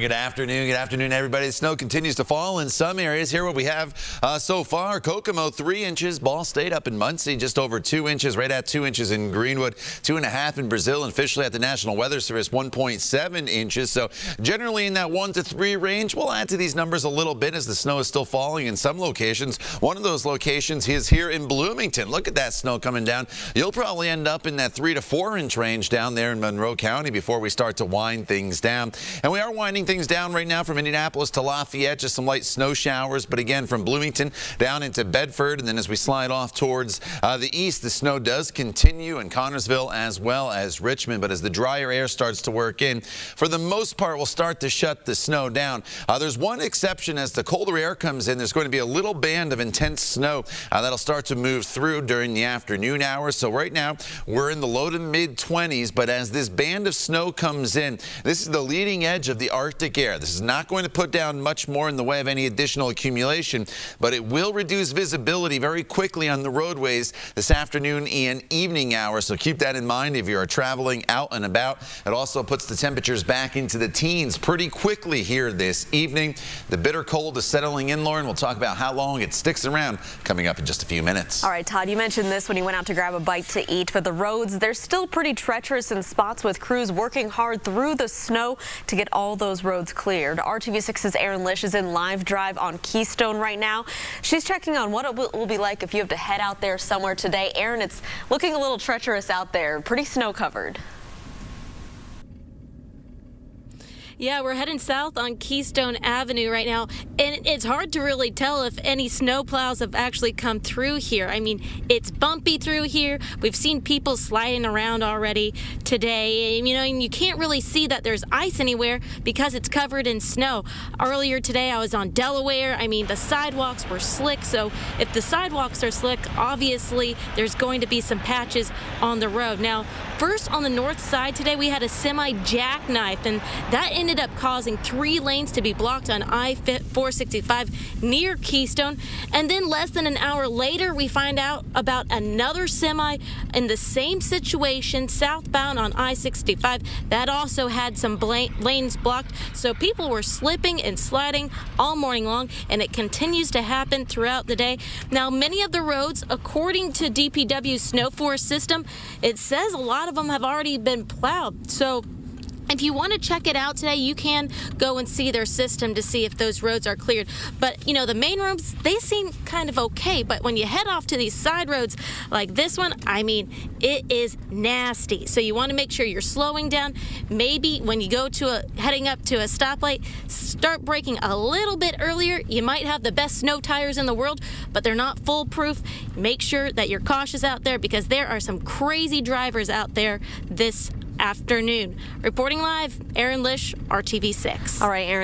Good afternoon, everybody. The snow continues to fall in some areas. Here what we have so far: Kokomo 3 inches, Ball State up in Muncie just over 2 inches, right at 2 inches in Greenwood, 2.5 in Brazil, and officially at the National Weather Service 1.7 inches. So generally in that 1 to 3 range. We'll add to these numbers a little bit as the snow is still falling in some locations. One of those locations is here in Bloomington. Look at that snow coming down. You'll probably end up in that 3 to 4 inch range down there in Monroe County before we start to wind things down. And we are winding things down right now from Indianapolis to Lafayette, just some light snow showers, but again from Bloomington down into Bedford, and then as we slide off towards the east, the snow does continue in Connorsville as well as Richmond. But as the drier air starts to work in, for the most part we'll start to shut the snow down. There's one exception: as the colder air comes in, there's going to be a little band of intense snow that'll start to move through during the afternoon hours. So right now we're in the low to mid 20s, but as this band of snow comes in, this is the leading edge of the Arctic air. This is not going to put down much more in the way of any additional accumulation, but it will reduce visibility very quickly on the roadways this afternoon and evening hours. So keep that in mind if you are traveling out and about. It also puts the temperatures back into the teens pretty quickly here this evening. The bitter cold is settling in, Lauren. We'll talk about how long it sticks around coming up in just a few minutes. All right, Todd, you mentioned this when you went out to grab a bite to eat, but the roads, they're still pretty treacherous in spots, with crews working hard through the snow to get all those roads cleared. RTV6's Erin Lish is in live drive on Keystone right now. She's checking on what it will be like if you have to head out there somewhere today. Erin, it's looking a little treacherous out there, pretty snow covered. Yeah, we're heading south on Keystone Avenue right now, and it's hard to really tell if any snow plows have actually come through here. I mean, it's bumpy through here. We've seen people sliding around already today. You know, and you can't really see that there's ice anywhere because it's covered in snow. Earlier today, I was on Delaware. I mean, the sidewalks were slick, so if the sidewalks are slick, obviously there's going to be some patches on the road. Now, first on the north side today, we had a semi-jackknife, and that ended up causing 3 lanes to be blocked on I-465 near Keystone. And then less than an hour later, we find out about another semi in the same situation southbound on I-65 that also had some lanes blocked. So people were slipping and sliding all morning long, and it continues to happen throughout the day. Now, many of the roads, according to DPW's Snowfall system, it says a lot of them have already been plowed. So if you want to check it out today, you can go and see their system to see if those roads are cleared. But, you know, the main roads, they seem kind of okay. But when you head off to these side roads like this one, I mean, it is nasty. So you want to make sure you're slowing down. Maybe when you go to heading up to a stoplight, start braking a little bit earlier. You might have the best snow tires in the world, but they're not foolproof. Make sure that you're cautious out there, because there are some crazy drivers out there this afternoon. Reporting live, Erin Lish, RTV6. All right, Erin.